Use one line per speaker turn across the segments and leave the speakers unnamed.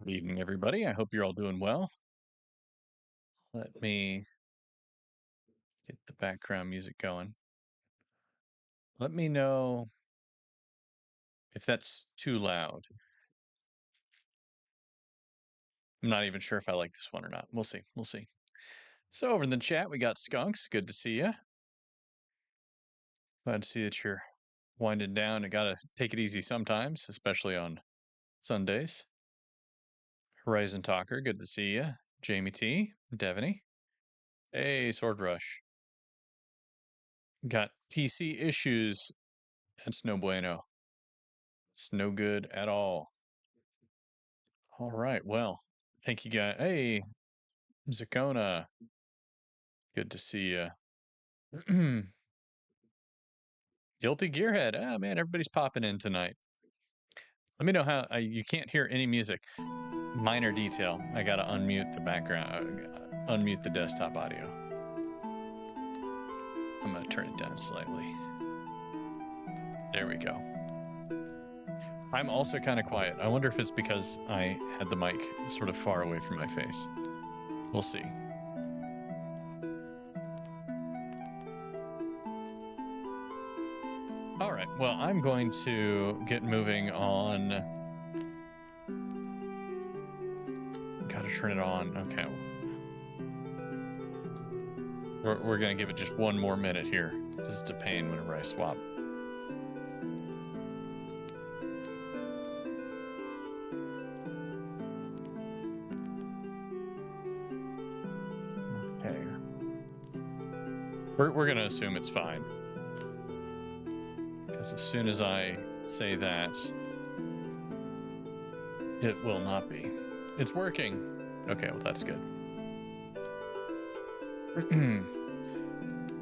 Good evening, everybody. I hope you're all doing well. Let me get the background music going. Let me know if that's too loud. I'm not even sure if I like this one or not. We'll see. We'll see. So over in the chat, we got Skunks. Good to see you. Glad to see that you're winding down and got to take it easy sometimes, especially on Sundays. Horizon Talker. Good to see you. Jamie T. Devaney. Hey, Sword Rush. Got PC issues. That's no bueno. It's no good at all. All right. Well, thank you, guys. Hey, Zakona. Good to see you. Guilty Gearhead. Ah, man, everybody's popping in tonight. Let me know how you can't hear any music. Minor detail. I got to unmute the background, unmute the desktop audio. I'm going to turn it down slightly. There we go. I'm also kind of quiet. I wonder if it's because I had the mic sort of far away from my face. We'll see. All right. Well, I'm going to get moving on. Got to turn it on. Okay. We're going to give it just one more minute here. Because it's a pain whenever I swap. Okay. We're going to assume it's fine. Because as soon as I say that, it will not be. It's working. Okay, well, that's good.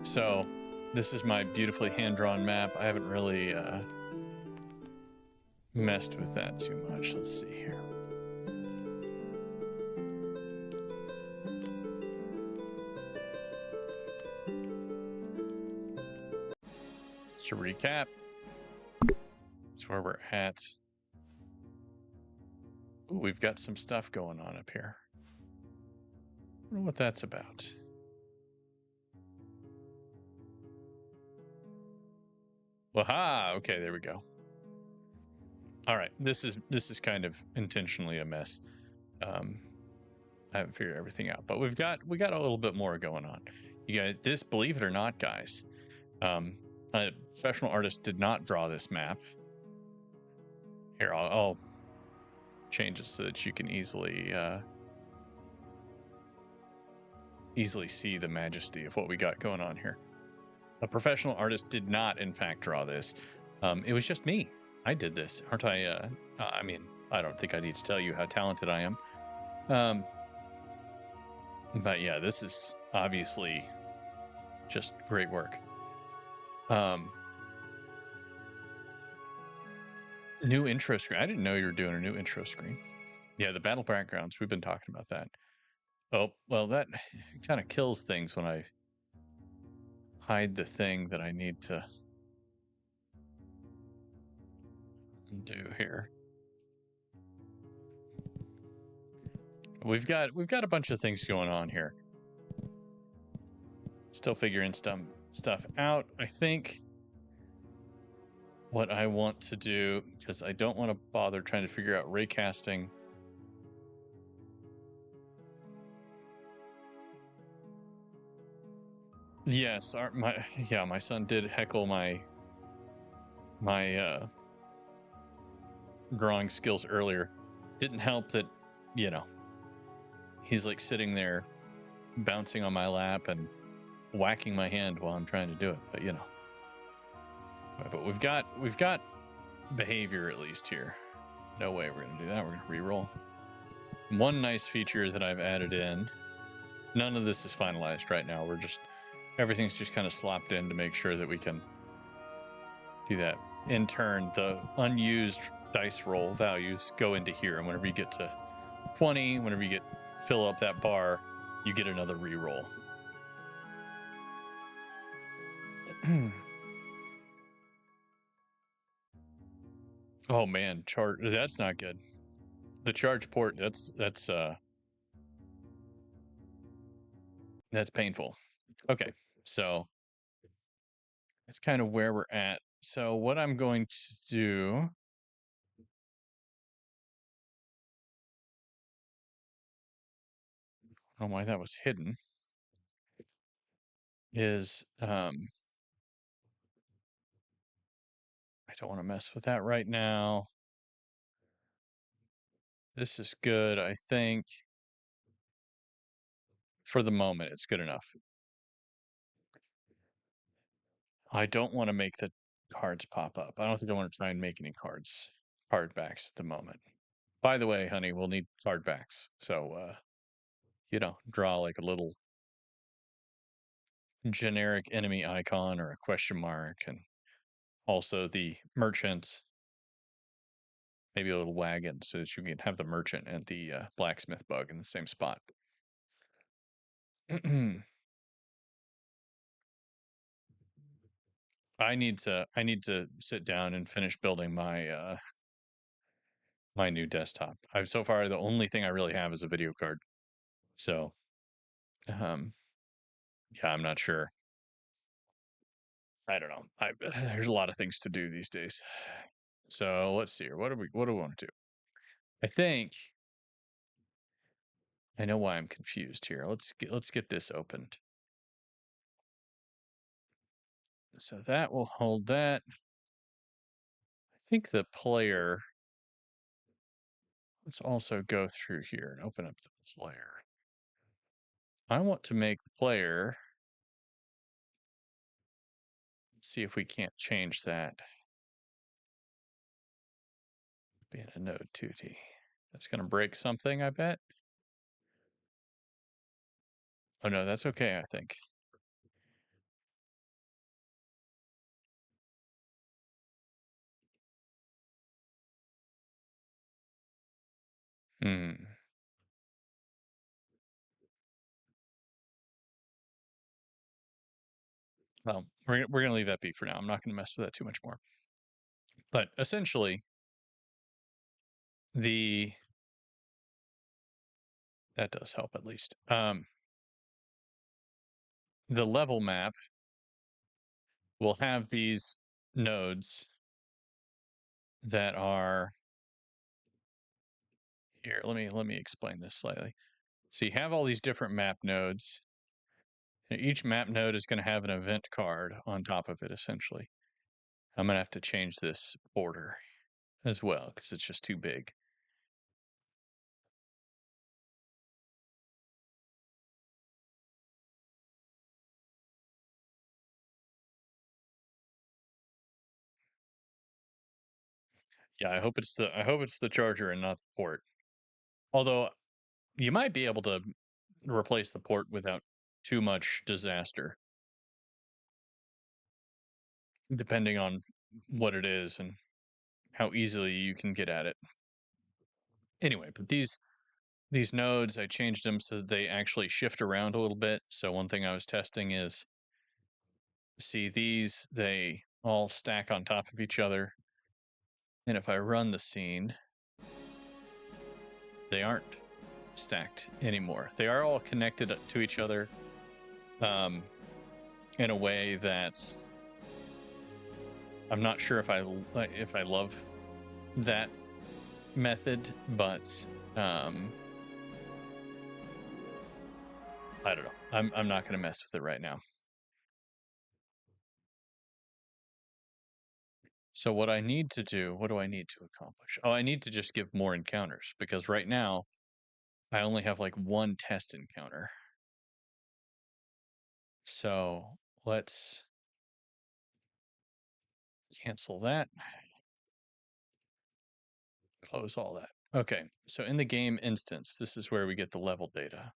So, this is my beautifully hand-drawn map. I haven't really messed with that too much. Let's see here. To recap, that's where we're at. Ooh, we've got some stuff going on up here. I wonder what that's about. Waha! Okay, there we go. All right, this is kind of intentionally a mess. I haven't figured everything out, but we got a little bit more going on. You guys, this, believe it or not, guys, a professional artist did not draw this map. Here, I'll change it so that you can easily see the majesty of what we got going on here. A professional artist did not, in fact, draw this. It was just me. I did this, aren't I? I mean, I don't think I need to tell you how talented I am. But yeah, this is obviously just great work. New intro screen. I didn't know you were doing a new intro screen. Yeah, the battle backgrounds. We've been talking about that. Oh, well, that kind of kills things when I hide the thing that I need to do here. We've got a bunch of things going on here. Still figuring stuff out. I think what I want to do, because I don't want to bother trying to figure out raycasting. Yes, my son did heckle my drawing skills earlier. Didn't help that, he's like sitting there bouncing on my lap and whacking my hand while I'm trying to do it. But but we've got behavior at least here. No way we're gonna do that. We're gonna re-roll. One nice feature that I've added in. None of this is finalized right now. Everything's just kind of slopped in to make sure that we can do that. In turn, the unused dice roll values go into here, and whenever you get to 20, whenever you fill up that bar, you get another re-roll. Oh man, chart, that's not good. The charge port, that's painful. Okay, so that's kind of where we're at. So what I'm going to do, I don't know why that was hidden, is I don't want to mess with that right now. This is good, I think. For the moment, it's good enough. I don't want to make the cards pop up. I don't think I want to try and make any card backs at the moment. By the way, honey, we'll need card backs. So, draw like a little generic enemy icon or a question mark, and also the merchant, maybe a little wagon so that you can have the merchant and the blacksmith bug in the same spot. I need to sit down and finish building my new desktop. I've so far the only thing I really have is a video card. So, um, yeah, I'm not sure. I don't know. There's a lot of things to do these days. So let's see here. What do we want to do? I think I know why I'm confused here. Let's get this opened. So that will hold that. I think the player. Let's also go through here and open up the player. I want to make the player. Let's see if we can't change that. Being a node 2D. That's going to break something, I bet. Oh no, that's okay, I think. Hmm. Well, we're going to leave that be for now. I'm not going to mess with that too much more. But essentially, that does help at least. The level map will have these nodes that are here. Let me explain this slightly. So you have all these different map nodes. And each map node is going to have an event card on top of it, essentially. I'm going to have to change this border as well because it's just too big. Yeah, I hope it's the charger and not the port. Although you might be able to replace the port without too much disaster, depending on what it is and how easily you can get at it. Anyway, but these nodes, I changed them so they actually shift around a little bit. So one thing I was testing is, see these, they all stack on top of each other. And if I run the scene, they aren't stacked anymore. They are all connected to each other in a way that's, I'm not sure if I love that method, but I don't know. I'm not going to mess with it right now. So what I need to do, what do I need to accomplish? Oh, I need to just give more encounters because right now I only have like one test encounter. So let's cancel that. Close all that. Okay, so in the game instance, this is where we get the level data.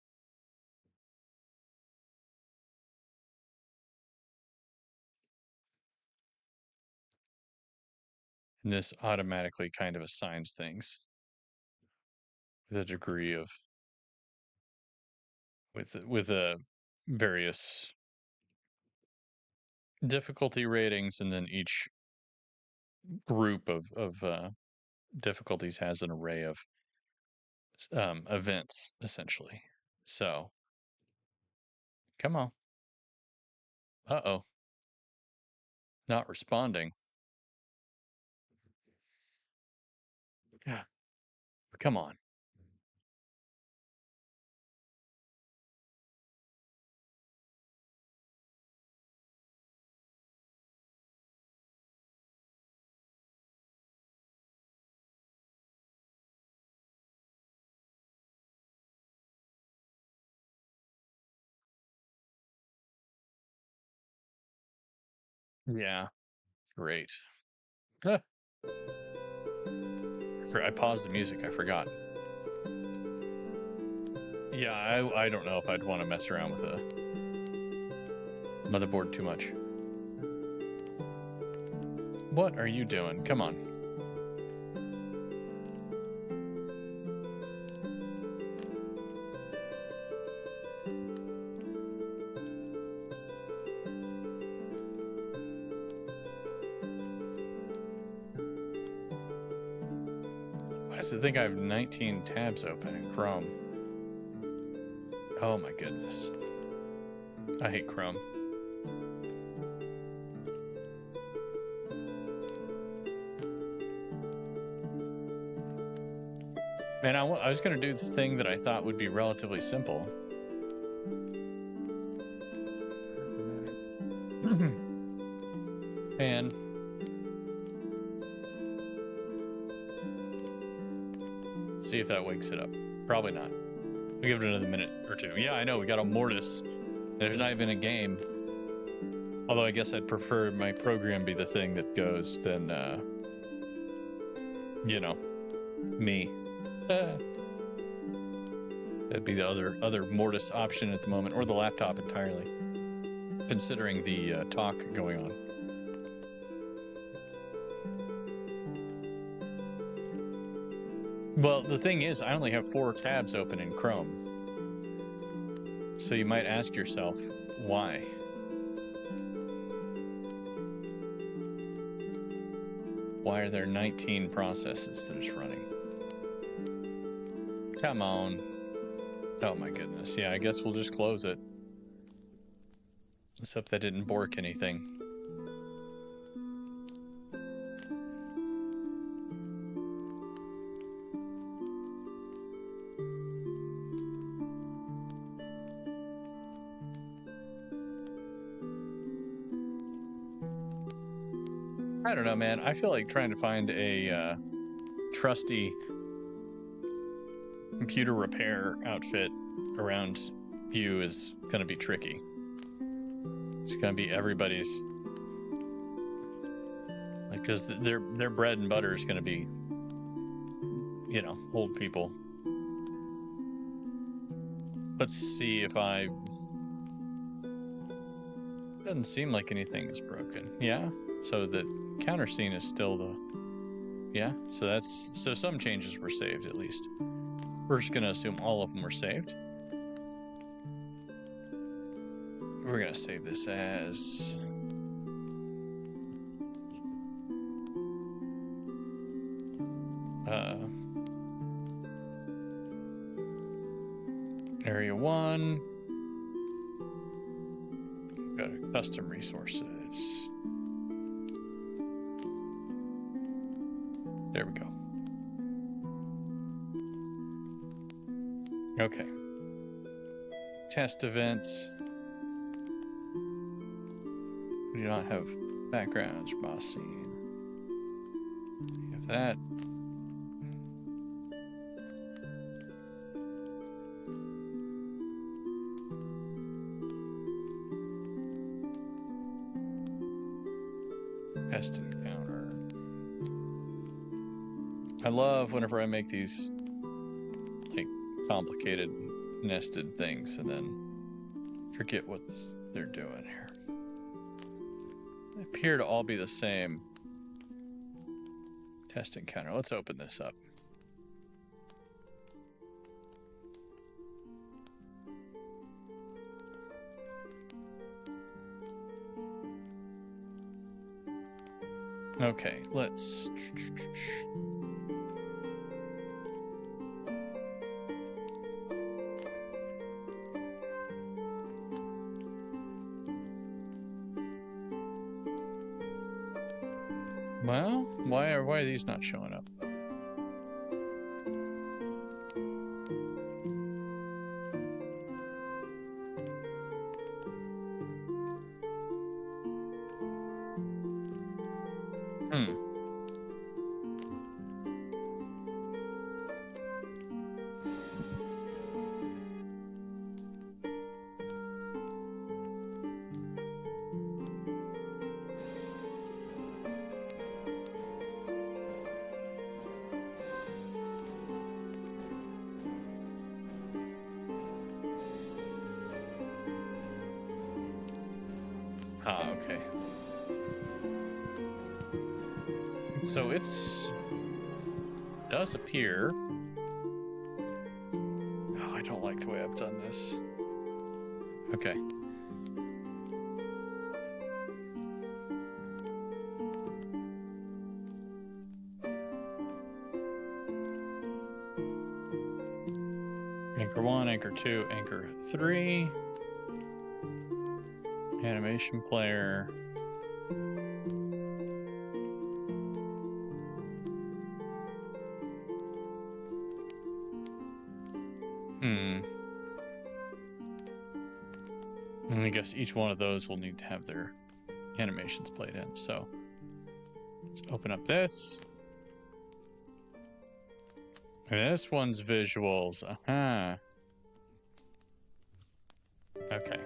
And this automatically kind of assigns things with a degree of with a various difficulty ratings, and then each group of difficulties has an array of events, essentially. So, come on. Uh-oh. Not responding. Yeah. Come on. Yeah. Great. Ah, I paused the music. I forgot. Yeah, I don't know if I'd want to mess around with a motherboard too much. What are you doing? Come on. Why does it think I have 19 tabs open in Chrome? Oh my goodness. I hate Chrome. Man, I was going to do the thing that I thought would be relatively simple. And see if that wakes it up. Probably not. We'll give it another minute or two. Yeah, I know. We got a Mortis. There's not even a game. Although I guess I'd prefer my program be the thing that goes than, you know, me. That'd be the other Mortis option at the moment, or the laptop entirely, considering the talk going on. Well, the thing is, I only have 4 tabs open in Chrome. So you might ask yourself, why? Why are there 19 processes that it's running? Come on. Oh my goodness. Yeah, I guess we'll just close it. Let's hope that didn't bork anything. I don't know, man. I feel like trying to find a trusty computer repair outfit around you is going to be tricky. It's going to be everybody's, like, because their bread and butter is going to be, you know, old people. Let's see if doesn't seem like anything is broken. Yeah, so the counter scene is still so some changes were saved at least. We're just going to assume all of them were saved. We're going to save this as area 1. Go to custom resources. There we go. Okay. Test events. We do not have backgrounds, boss scene. We have that. Test encounter. I love whenever I make these like complicated nested things and then forget what they're doing here. They appear to all be the same. Test encounter. Let's open this up. Okay, let's Well, why are these not showing up? Ah, okay. So it does appear. Oh, I don't like the way I've done this. Okay. Anchor 1, Anchor 2, Anchor 3. Animation player. And I guess each one of those will need to have their animations played in. So let's open up this. This one's visuals. Aha. Okay.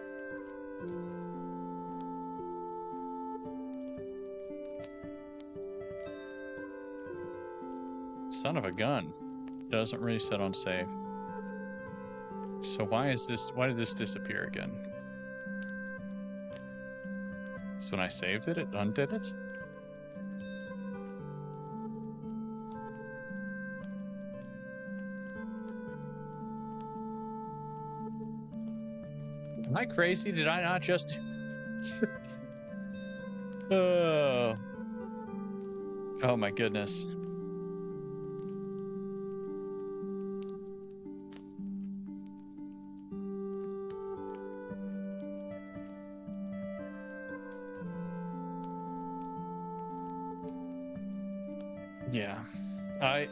Son of a gun. Doesn't reset on save. So why did this disappear again? So when I saved it, it undid it? Am I crazy? Did I not just... Oh my goodness. Yeah, I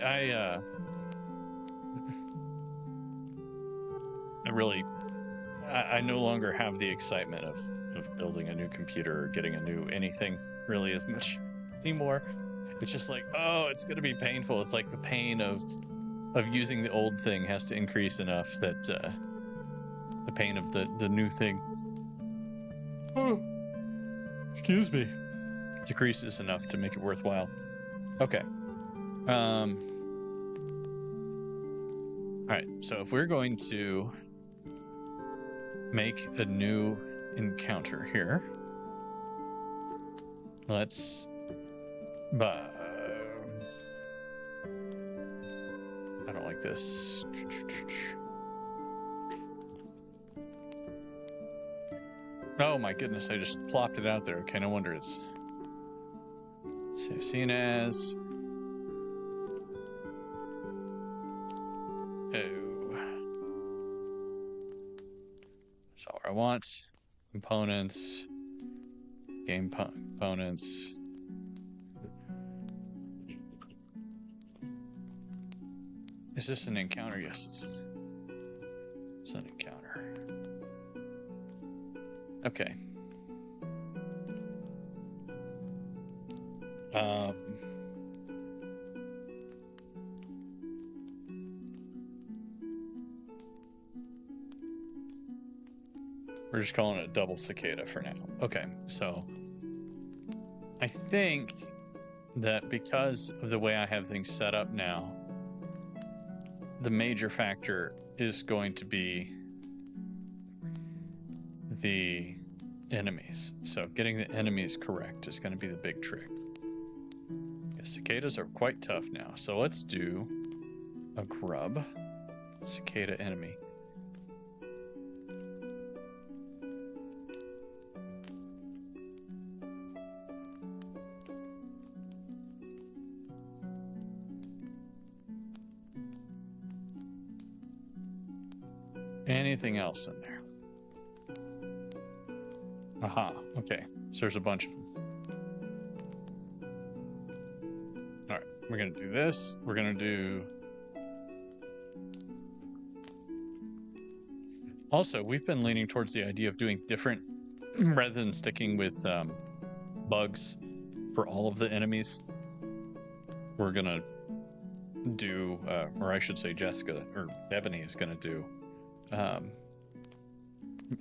no longer have the excitement of building a new computer or getting a new anything really as much anymore. It's just like, oh, it's going to be painful. It's like the pain of using the old thing has to increase enough that the pain of the new thing, excuse me, decreases enough to make it worthwhile. Okay. All right, so if we're going to make a new encounter here, let's I don't like this. Oh my goodness, I just plopped it out there. Okay, no wonder it's seen as. That's all I want. Components. Game components. Is this an encounter? Yes, it's an encounter. Okay. We're just calling it a double cicada for now. Okay, so I think that because of the way I have things set up now, the major factor is going to be the enemies. So getting the enemies correct is going to be the big trick. Yeah, cicadas are quite tough now. So let's do a grub cicada enemy. Anything else in there? Aha, okay. So there's a bunch of them. We're gonna do this. We're gonna do. Also, we've been leaning towards the idea of doing different, rather than sticking with bugs for all of the enemies. We're gonna do, or I should say, Jessica or Ebony is gonna do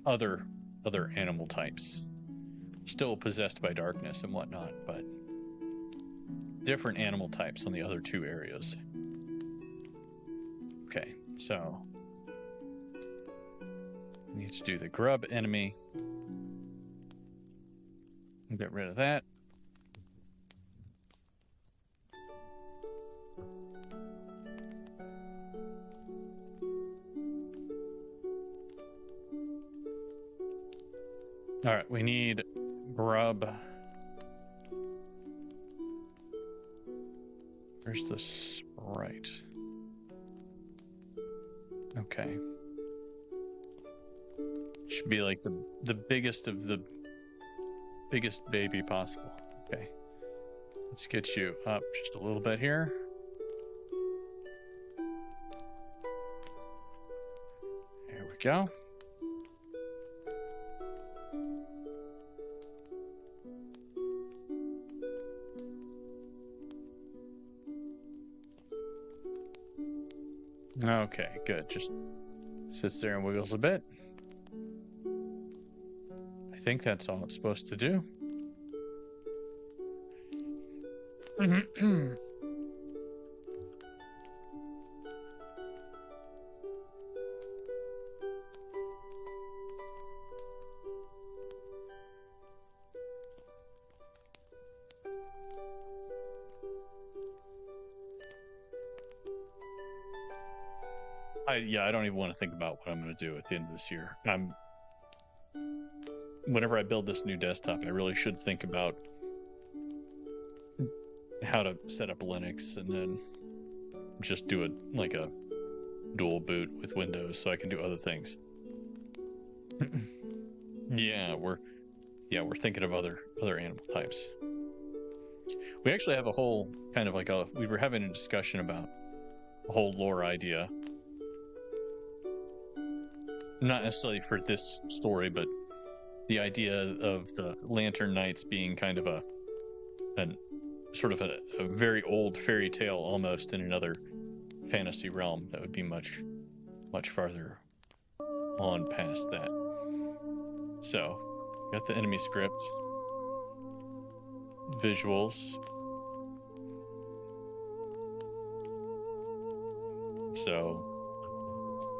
other animal types, still possessed by darkness and whatnot, but different animal types on the other two areas. Okay, so need to do the grub enemy. Get rid of that. All right, we need grub. Where's the sprite? Okay. Should be like the biggest of the biggest baby possible. Okay. Let's get you up just a little bit here. There we go. Okay, good. Just sits there and wiggles a bit. I think that's all it's supposed to do. I don't even want to think about what I'm going to do at the end of this year. Whenever I build this new desktop, I really should think about how to set up Linux and then just do it like a dual boot with Windows so I can do other things. we're thinking of other animal types. We actually have a whole kind of like we were having a discussion about a whole lore idea. Not necessarily for this story, but the idea of the Lantern Knights being kind of a very old fairy tale almost in another fantasy realm that would be much, much farther on past that. So, got the enemy script, visuals. So,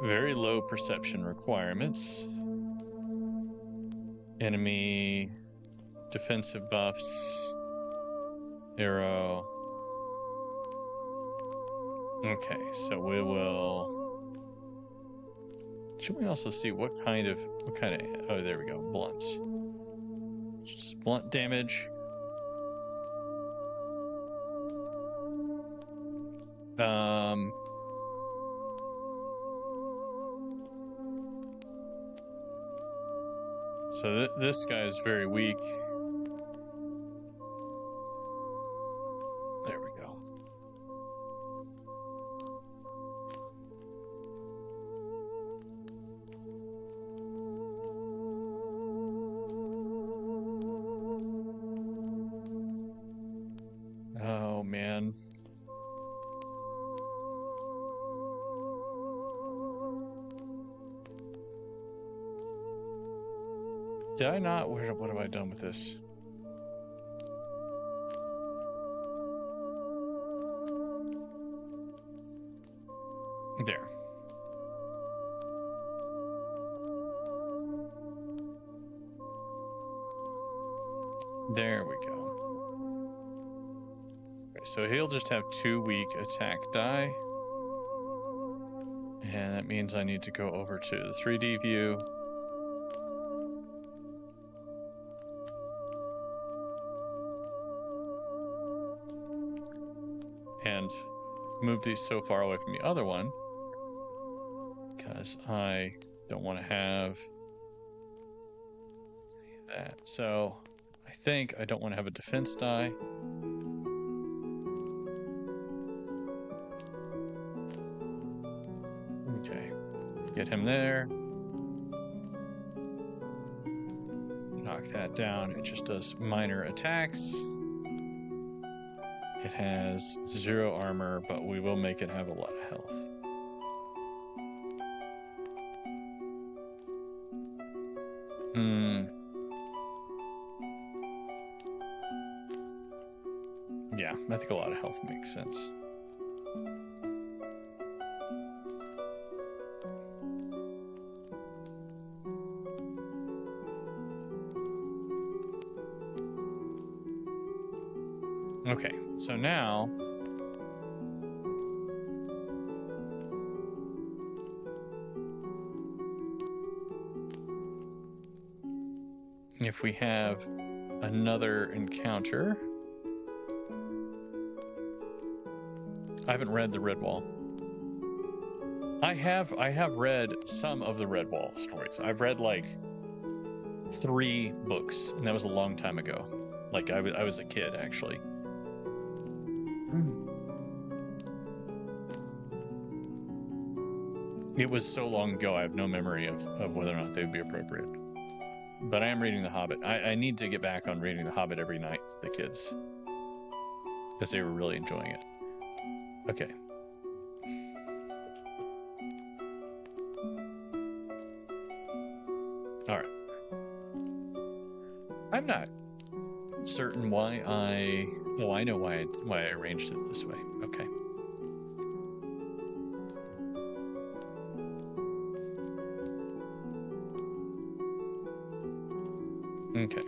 very low perception requirements. Enemy defensive buffs. Arrow. Okay, so we will. Should we also see what kind of oh, there we go, blunts. Just blunt damage. So this guy is very weak. There we go. Oh, man. Did I not? What have I done with this? There. There we go. Okay, so he'll just have 2 weak attack die. And that means I need to go over to the 3D view. And move these so far away from the other one because I don't want to have that. So I think I don't want to have a defense die. Get him there. Knock that down. It just does minor attacks. It has 0 armor, but we will make it have a lot of health. Yeah, I think a lot of health makes sense. Okay, so now if we have another encounter, I haven't read the Redwall. I have read some of the Redwall stories. I've read like 3 books, and that was a long time ago. Like I was a kid actually. It was so long ago, I have no memory of whether or not they would be appropriate. But I am reading The Hobbit. I need to get back on reading The Hobbit every night to the kids, because they were really enjoying it. Okay. All right. I'm not certain why I... Oh, I know why I arranged it this way. Okay. Okay.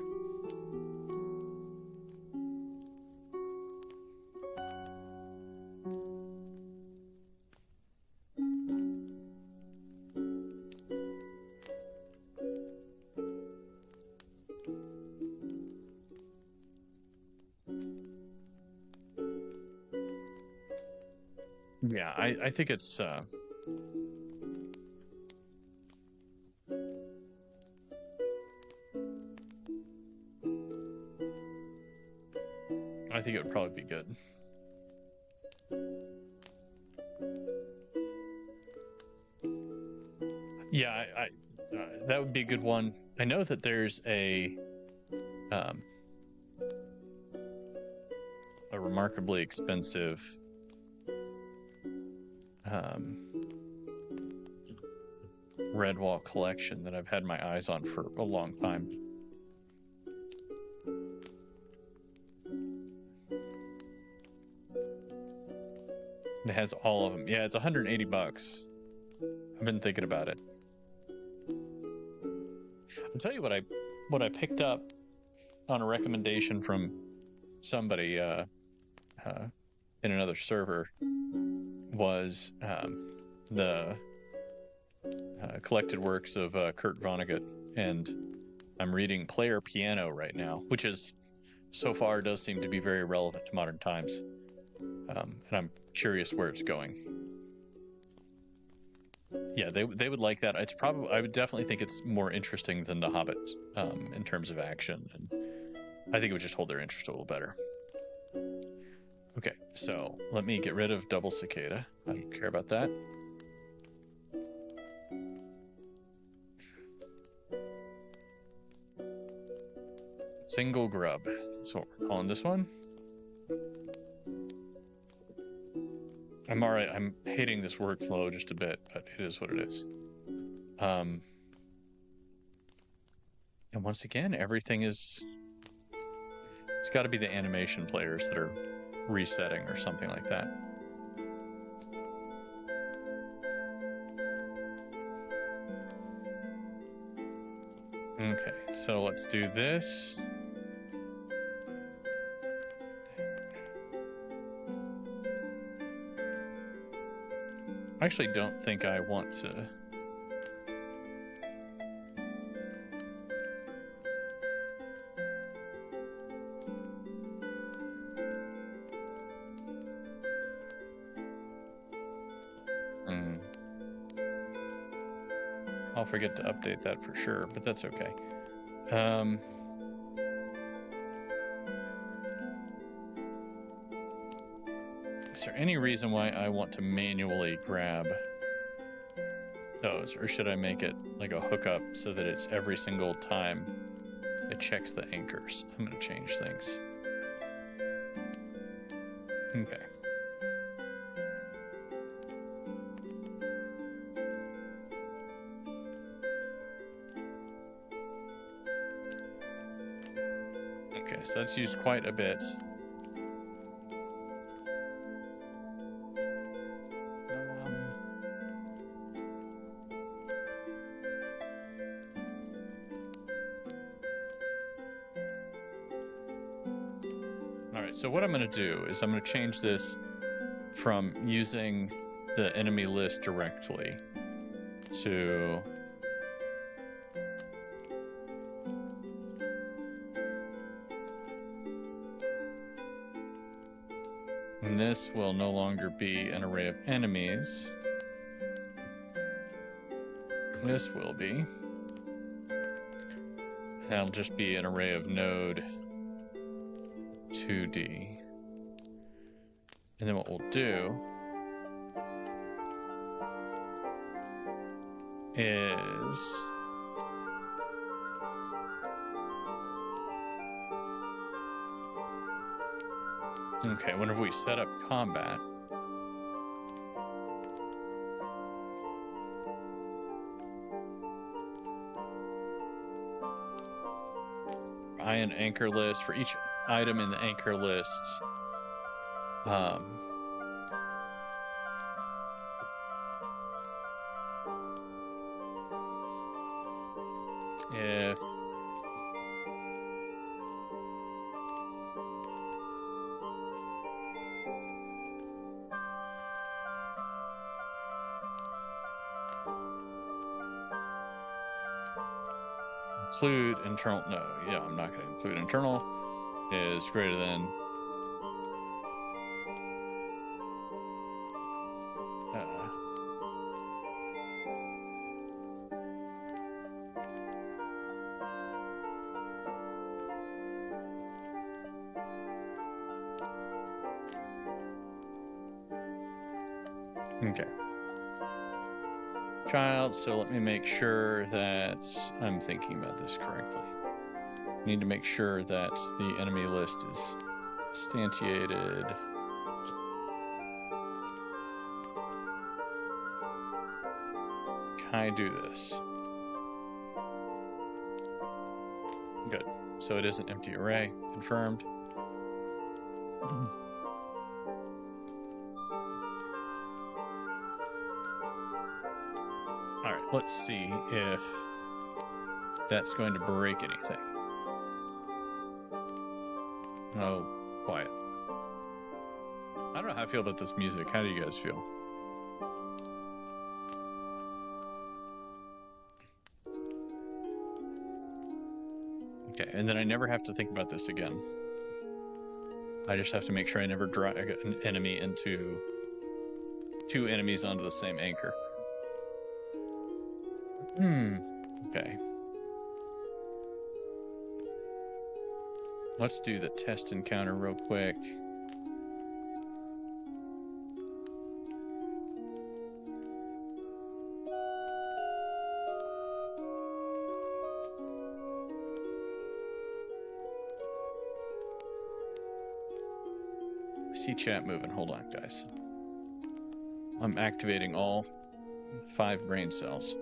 Yeah, I think it's I think it would probably be good. Yeah, that would be a good one. I know that there's a remarkably expensive Redwall collection that I've had my eyes on for a long time. It has all of them. Yeah, it's $180. I've been thinking about it. I'll tell you what I picked up on a recommendation from somebody in another server was the collected works of Kurt Vonnegut, and I'm reading Player Piano right now, which is so far does seem to be very relevant to modern times, and I'm curious where it's going. Yeah, they would like that. It's probably, I would definitely think it's more interesting than The Hobbit in terms of action, and I think it would just hold their interest a little better. Okay, so let me get rid of Double Cicada. I don't care about that. Single grub. That's what we're calling this one. I'm all right. I'm hating this workflow just a bit, but it is what it is. And once again, everything is... It's got to be the animation players that are resetting or something like that. Okay, so let's do this. I actually don't think I want to... I'll forget to update that for sure, but that's okay. Is there any reason why I want to manually grab those, or should I make it like a hookup so that it's every single time it checks the anchors? I'm going to change things. Okay. Okay, so that's used quite a bit. So what I'm going to do is I'm going to change this from using the enemy list directly to and this will no longer be an array of enemies. This will be. That'll just be an array of node 2D. And then what we'll do is okay, whenever we set up combat, an anchor list for each item in the anchor list. If include internal, no, yeah, I'm not going to include internal, is greater than okay. Child, so let me make sure that I'm thinking about this correctly. Need to make sure that the enemy list is instantiated. Can I do this? Good. So it is an empty array. Confirmed. All right, let's see if that's going to break anything. Oh, quiet. I don't know how I feel about this music. How do you guys feel? Okay, and then I never have to think about this again. I just have to make sure I never drag an enemy into two enemies onto the same anchor. Okay. Let's do the test encounter real quick. I see chat moving. Hold on, guys. I'm activating all 5 brain cells.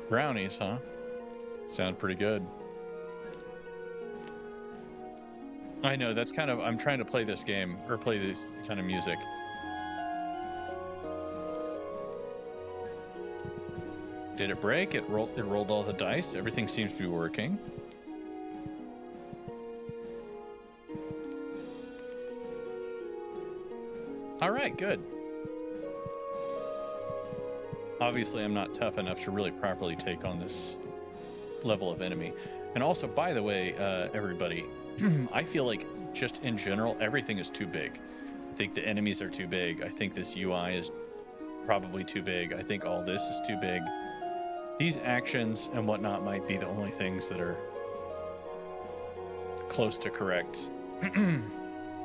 Brownies, huh? Sound pretty good. I know, that's kind of, I'm trying to play this game, or play this kind of music. Did it break? It rolled all the dice. Everything seems to be working. All right, good. Obviously, I'm not tough enough to really properly take on this level of enemy. And also, by the way, everybody, I feel like just in general, everything is too big. I think the enemies are too big. I think this UI is probably too big. I think all this is too big. These actions and whatnot might be the only things that are close to correct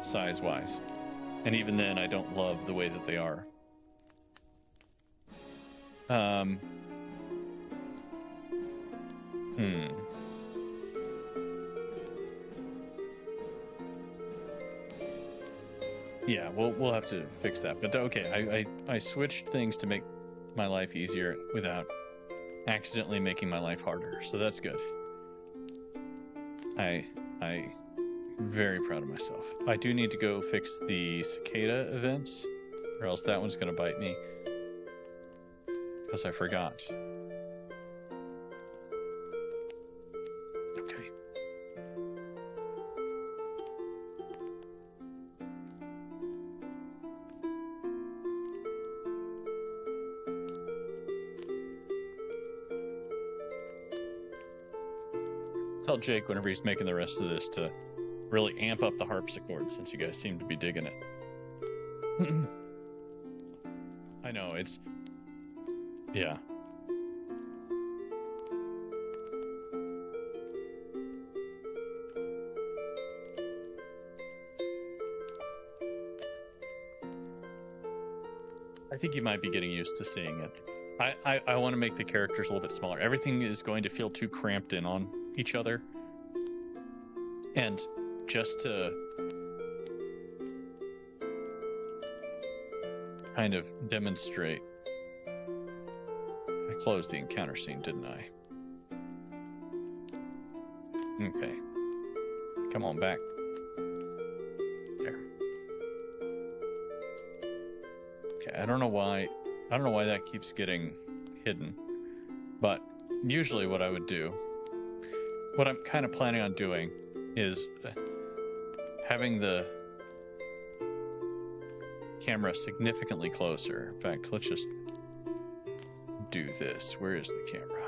size-wise. And even then, I don't love the way that they are. Yeah, we'll have to fix that. But okay, I switched things to make my life easier without accidentally making my life harder. So that's good. I'm very proud of myself. I do need to go fix the cicada events, or else that one's going to bite me. Because I forgot. Okay. Tell Jake whenever he's making the rest of this to really amp up the harpsichord, since you guys seem to be digging it. I know, it's... yeah. I think you might be getting used to seeing it. I want to make the characters a little bit smaller. Everything is going to feel too cramped in on each other. And just to kind of demonstrate, I closed the encounter scene, didn't I? Okay. Come on back. There. Okay, I don't know why that keeps getting hidden, but usually what I would do, what I'm kind of planning on doing is having the camera significantly closer. In fact, let's just do this. Where is the camera?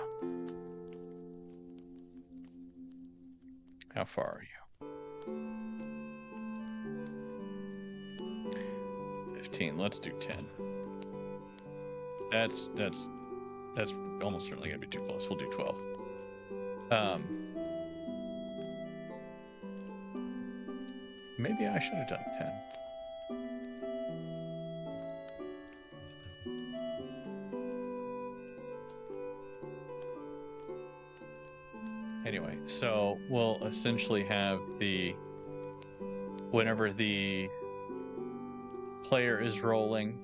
How far are you? 15. Let's do 10. That's almost certainly gonna be too close. We'll do 12. Maybe I should have done 10. Anyway, so we'll essentially have whenever the player is rolling,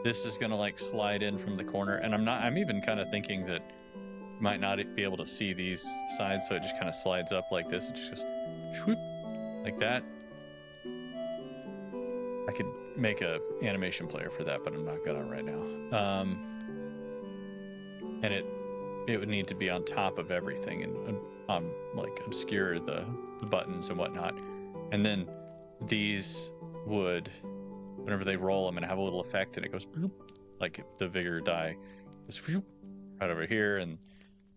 this is gonna like slide in from the corner, and I'm even kind of thinking that you might not be able to see these sides, so it just kind of slides up like this. It just swoop like that. I could make a animation player for that, but I'm not gonna right now. And it would need to be on top of everything and like obscure the buttons and whatnot. And then these would, whenever they roll them, and have a little effect, and it goes bloop, like the vigor die goes whoop, right over here, and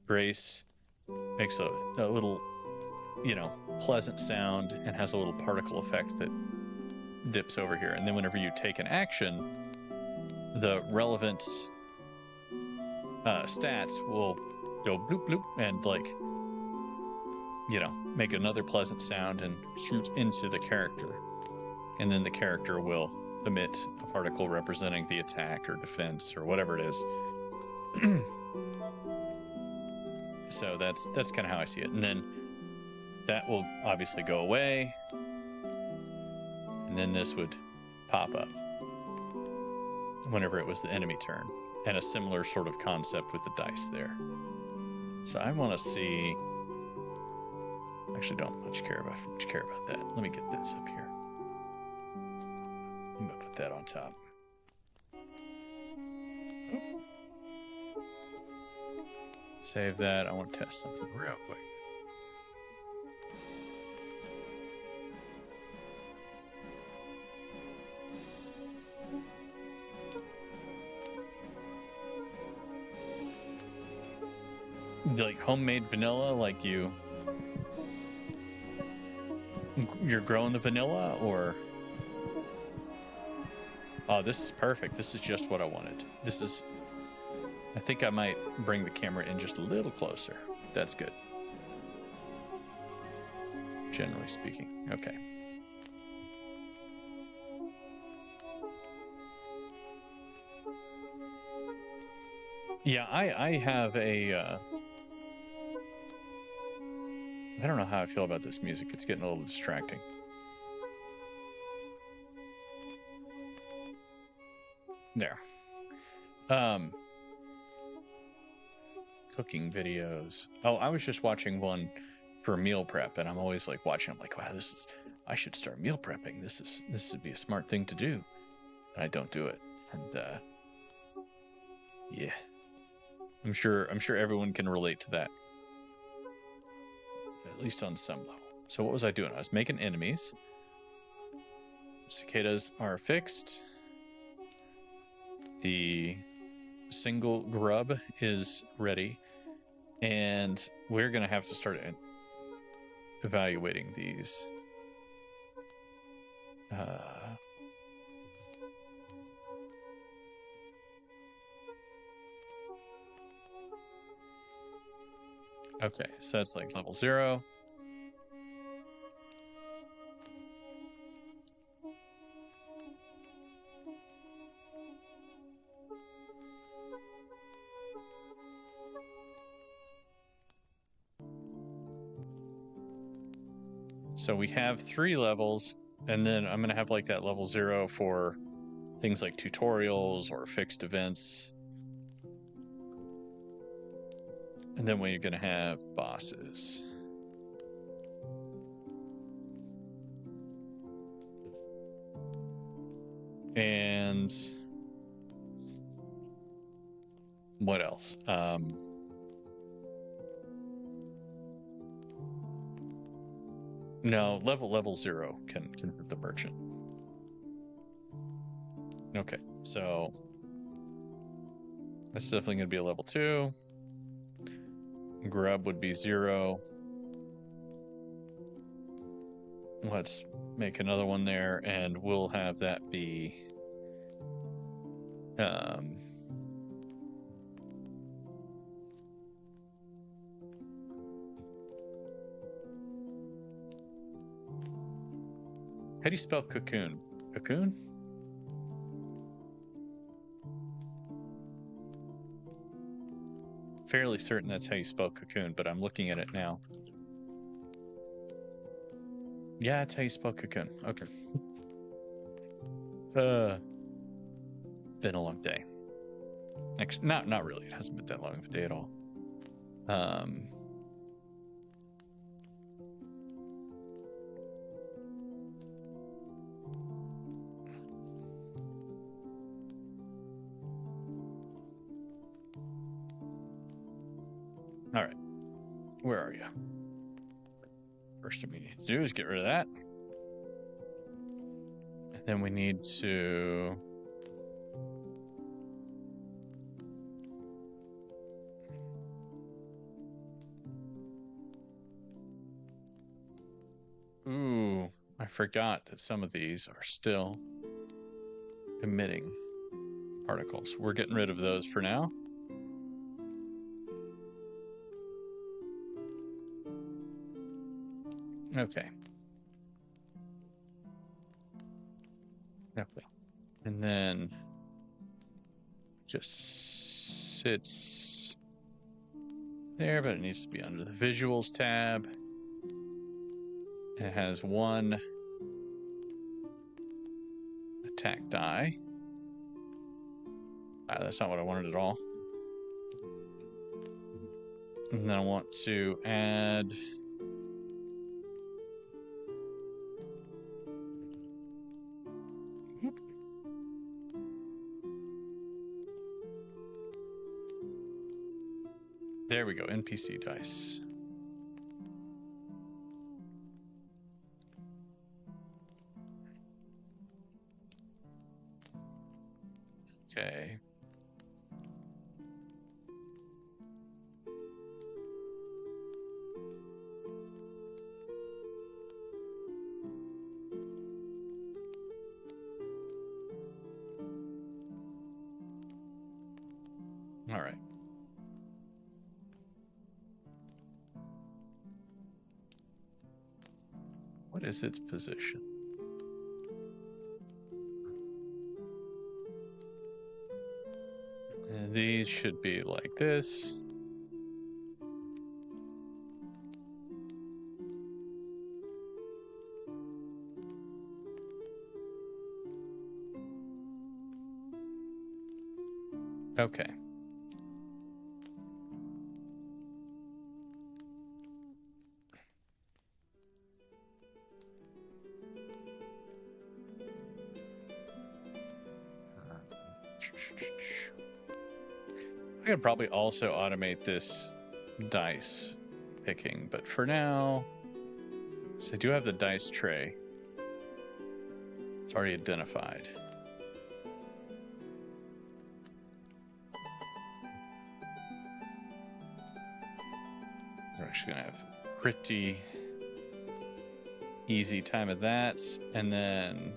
Grace makes a little, pleasant sound and has a little particle effect that dips over here. And then whenever you take an action, the relevant stats will go bloop bloop and make another pleasant sound and shoot into the character, and then the character will emit a particle representing the attack or defense or whatever it is. So that's kind of how I see it. And then that will obviously go away, and then this would pop up whenever it was the enemy turn, and a similar sort of concept with the dice there. So I want to see, actually don't much care about that. Let me get this up here. I'm gonna put that on top. Oop. Save that. I want to test something real quick. Like homemade vanilla, like you you're growing the vanilla, or? Oh, this is perfect. This is just what I wanted. This is... I think I might bring the camera in just a little closer. That's good. Generally speaking. Okay. Yeah, I have a... I don't know how I feel about this music. It's getting a little distracting. There. Cooking videos. Oh, I was just watching one for meal prep, and I'm always like watching. I'm like, wow, I should start meal prepping. This would be a smart thing to do. And I don't do it. And yeah. I'm sure everyone can relate to that. At least on some level. So what was I doing? I was making enemies. Cicadas are fixed. The single grub is ready. And we're going to have to start evaluating these. Okay, so that's like level 0. So we have 3 levels, and then I'm going to have like that level 0 for things like tutorials or fixed events. And then we're going to have bosses. And what else? No, level 0 can hit the merchant. Okay, so that's definitely going to be a level 2. Grub would be 0. Let's make another one there, and we'll have that be how do you spell cocoon? Cocoon? Fairly certain that's how you spell cocoon, but I'm looking at it now. Yeah, that's how you spell cocoon. Okay. Been a long day. Actually, not really. It hasn't been that long of a day at all. All right. Where are you? First thing we need to do is get rid of that. And then we need to... Ooh, I forgot that some of these are still emitting particles. We're getting rid of those for now. Okay. Okay. And then just sits there, but it needs to be under the visuals tab. It has 1 attack die. That's not what I wanted at all. And then I want to add... There we go, NPC dice. Okay. All right. What is its position? And these should be like this. Okay. I could probably also automate this dice picking, but for now, so I do have the dice tray. It's already identified. We're actually gonna have pretty easy time of that, and then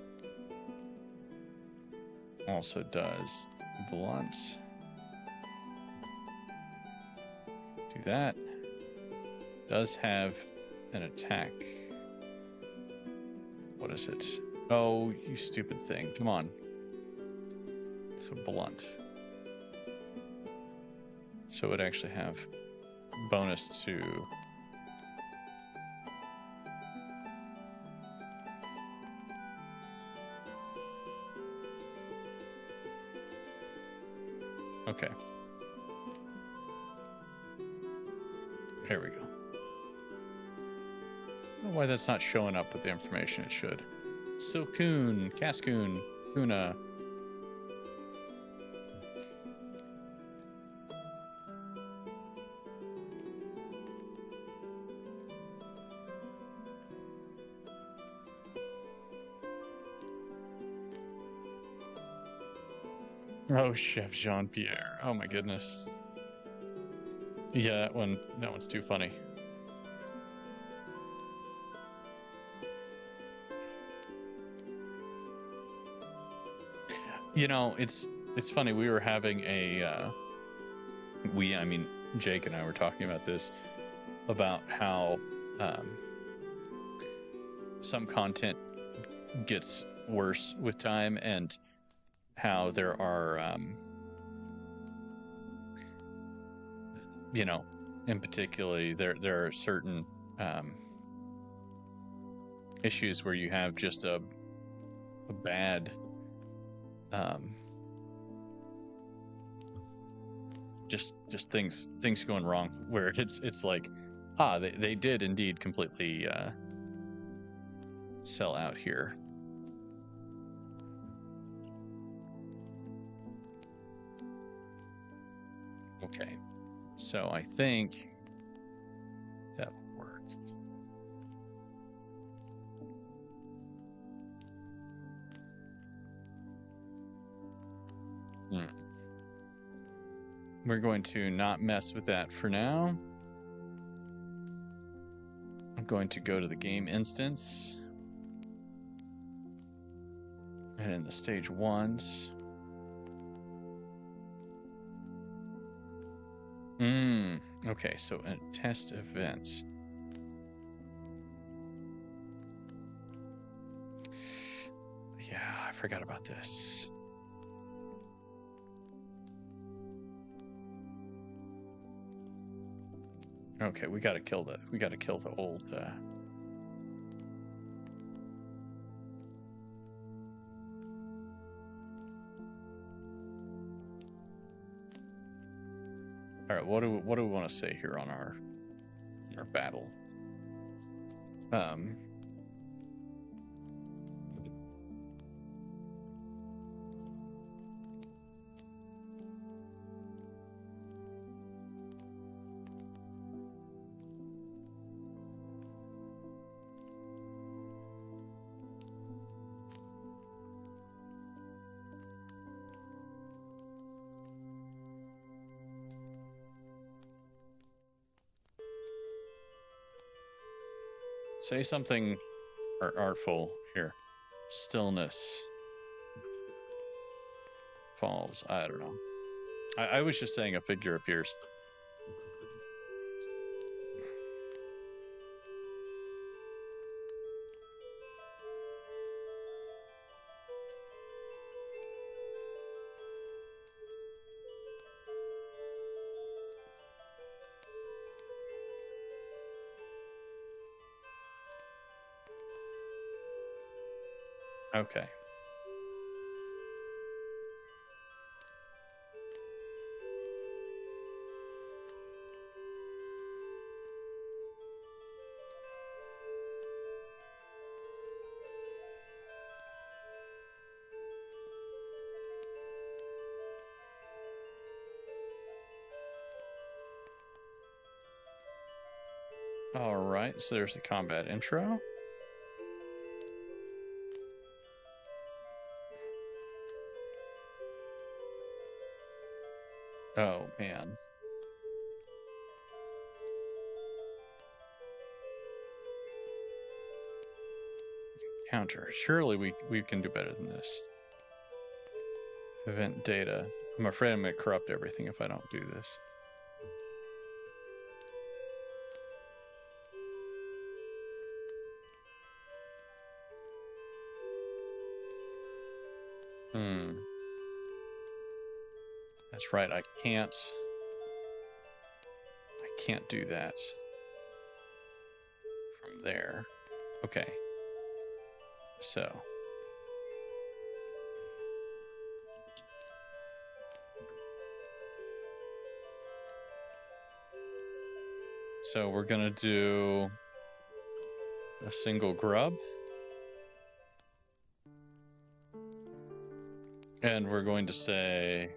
also does blunt. Do that. Does have an attack. What is it? Oh, you stupid thing. Come on. So blunt. So it would actually have bonus to okay. There we go. I don't know why that's not showing up with the information it should. Silcoon, Cascoon, Tuna. Oh, Chef Jean-Pierre. Oh my goodness. Yeah, that one's too funny. You know, it's funny. We were having a I mean Jake and I were talking about this, about how some content gets worse with time, and how there are you know, in particularly there are certain issues where you have just a bad just things going wrong, where it's like, they did indeed completely sell out here. Okay, so I think that'll work. We're going to not mess with that for now. I'm going to go to the game instance. And in the stage ones. Okay, so a test event. Yeah, I forgot about this. Okay, we gotta kill the old All right, what do we want to say here on our battle? Say something artful here. Stillness. Falls. I don't know. I was just saying a figure appears. Okay. All right, so there's the combat intro. Oh, man. Counter. Surely we can do better than this. Event data. I'm afraid I'm going to corrupt everything if I don't do this. That's right, I can't do that from there. Okay. So we're gonna do a single grub. And we're going to say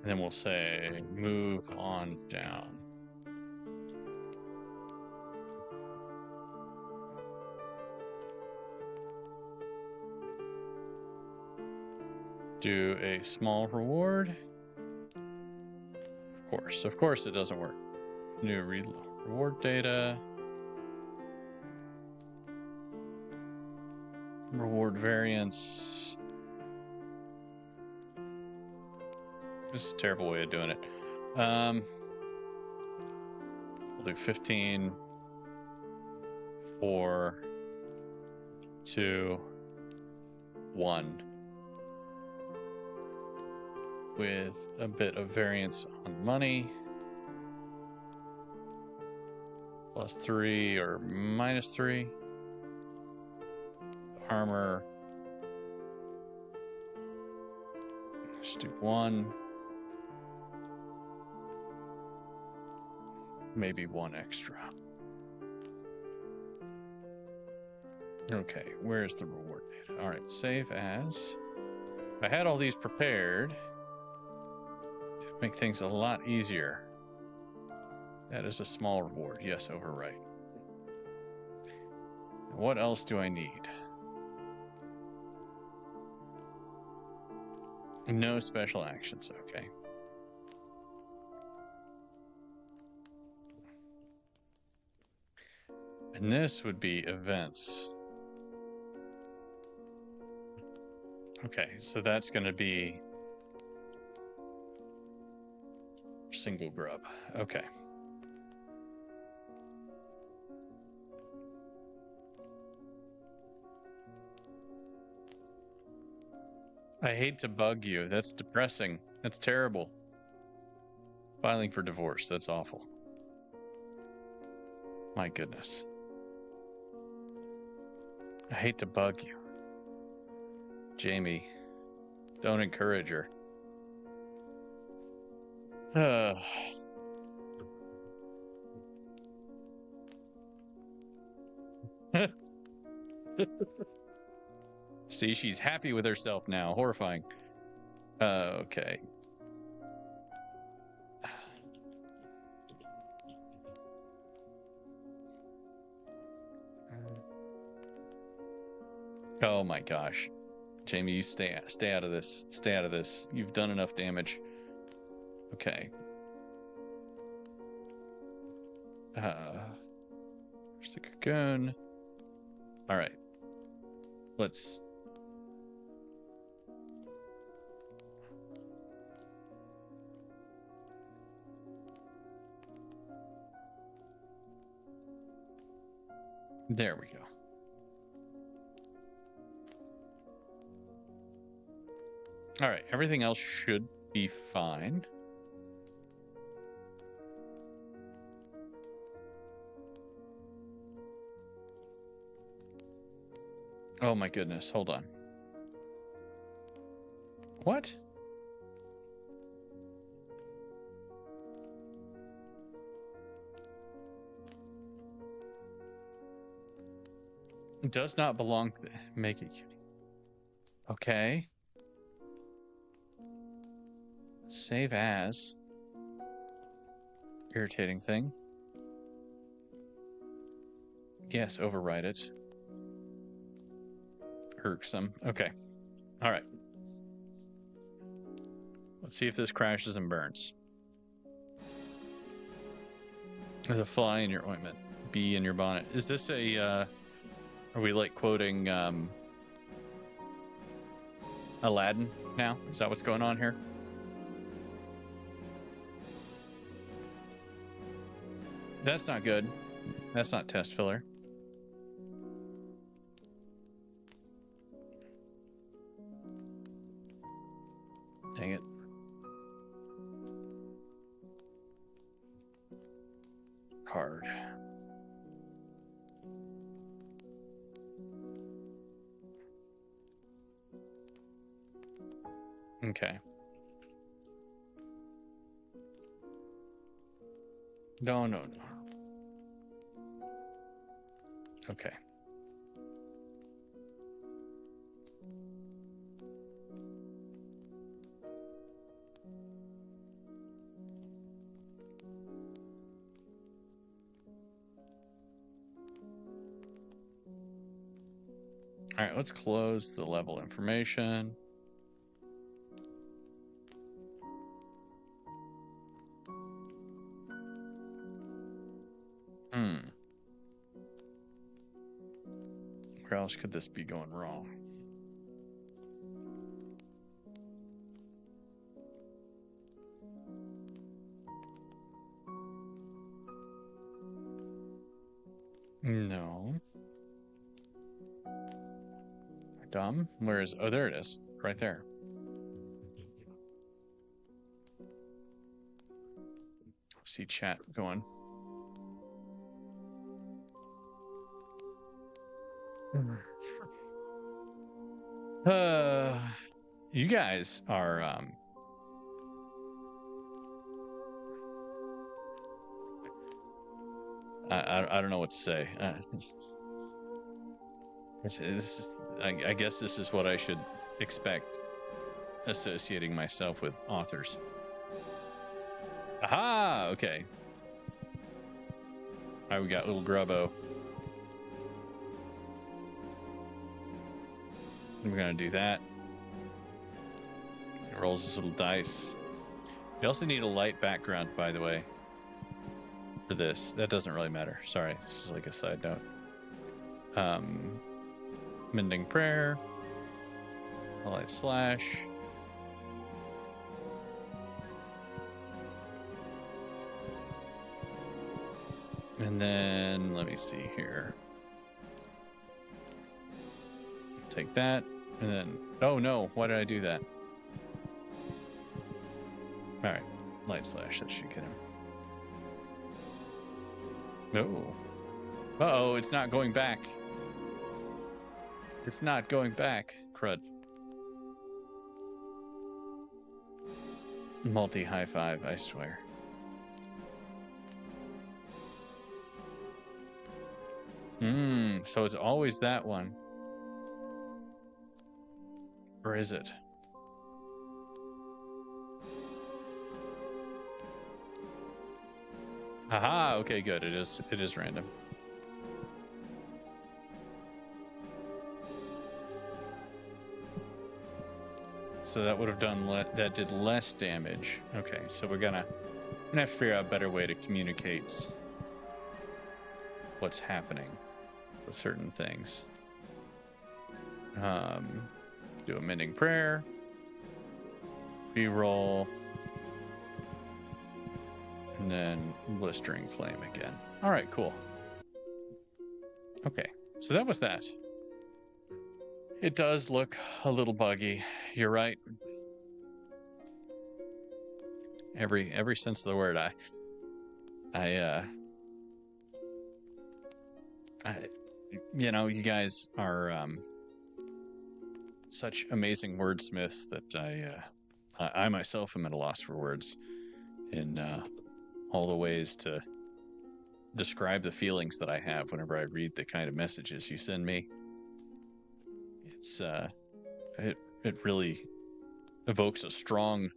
and then we'll say move on down. Do a small reward. Of course it doesn't work. New reward data. Reward variance. This is a terrible way of doing it. We'll do 15, 4, 2, 1. With a bit of variance on money. +3 or -3. Armor. Just do 1. Maybe 1 extra. Okay, where's the reward data? All right, save as. If I had all these prepared, it'd make things a lot easier. That is a small reward. Yes, overwrite. What else do I need? No special actions, okay. And this would be events. Okay, so that's going to be single grub. Okay. I hate to bug you. That's depressing. That's terrible. Filing for divorce. That's awful. My goodness. I hate to bug you. Jamie, don't encourage her. See, she's happy with herself now. Horrifying. Okay. Oh my gosh. Jamie, you stay out of this. Stay out of this. You've done enough damage. Okay. There's the cocoon. All right. Let's. There we go. All right, everything else should be fine. Oh my goodness, hold on. What? It does not belong. Make it unique. Okay. Save as. Irritating thing. Yes, override it. Irksome. Okay. All right. Let's see if this crashes and burns. There's a fly in your ointment. Bee in your bonnet. Is this a, are we like quoting, Aladdin now? Is that what's going on here? That's not good. That's not test filler. Dang it. Card. Okay. No. Okay. All right, let's close the level information. Where else could this be going wrong? No. Dumb. Where is? Oh, there it is. Right there. See chat going. You guys are I don't know what to say. This is, I guess this is what I should expect associating myself with authors. Aha! Okay. All right, we got little Grubbo. We're gonna do that. He rolls his little dice. We also need a light background, by the way, for this. That doesn't really matter. Sorry, this is like a side note. Mending prayer. A light slash. And then let me see here. Take that, and then oh no, why did I do that? All right, light slash, that should get him. No. Uh-oh, it's not going back. It's not going back. Crud. Multi high five, I swear. So it's always that one. Or is it? Aha, okay, good. It is random. So that would have done that did less damage. Okay, so we're gonna have to figure out a better way to communicate what's happening with certain things. Do a mending prayer, B-roll, and then blistering flame again. All right, cool. Okay, so that was that. It does look a little buggy. You're right. Every sense of the word. You know, you guys are such amazing wordsmiths that I myself am at a loss for words in all the ways to describe the feelings that I have whenever I read the kind of messages you send me. It's it really evokes a strong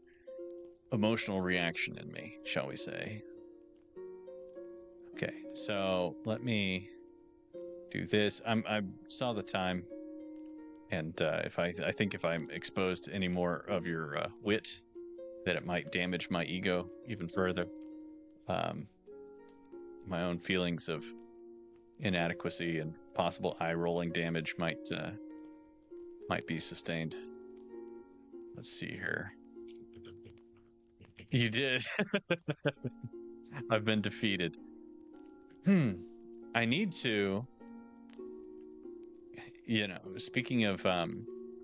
emotional reaction in me, shall we say. Okay, so let me do this. I saw the time, and if I think if I'm exposed to any more of your wit, that it might damage my ego even further. My own feelings of inadequacy and possible eye-rolling damage might be sustained. Let's see here. You did. I've been defeated. I need to, you know, speaking of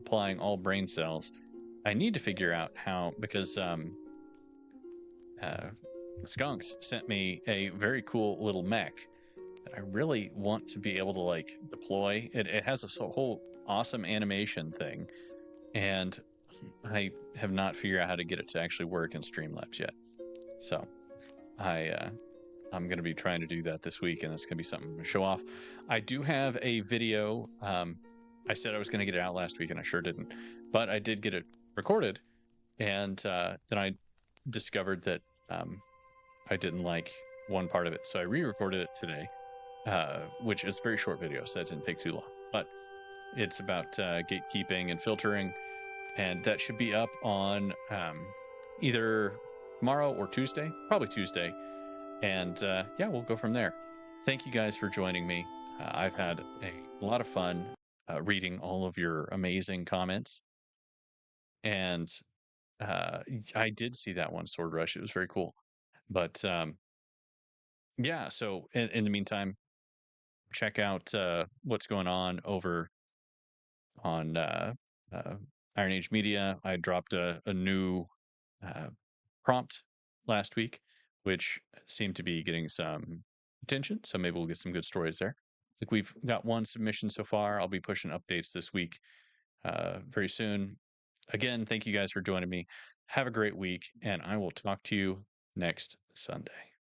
applying all brain cells, I need to figure out how, because Skunks sent me a very cool little mech that I really want to be able to like deploy. It has a whole awesome animation thing, and I have not figured out how to get it to actually work in Streamlabs yet. So I'm going to be trying to do that this week, and it's going to be something to show off. I do have a video. I said I was going to get it out last week, and I sure didn't, but I did get it recorded, and then I discovered that I didn't like one part of it, so I re-recorded it today, which is a very short video, so that didn't take too long. But it's about gatekeeping and filtering, and that should be up on either tomorrow or Tuesday, probably Tuesday. And yeah, we'll go from there. Thank you guys for joining me. I've had a lot of fun reading all of your amazing comments. And I did see that one, Sword Rush. It was very cool. But yeah, so in the meantime, check out what's going on over on IronAge Media. I dropped a new prompt last week, which seemed to be getting some attention. So maybe we'll get some good stories there. I think we've got one submission so far. I'll be pushing updates this week very soon. Again, thank you guys for joining me. Have a great week, and I will talk to you next Sunday.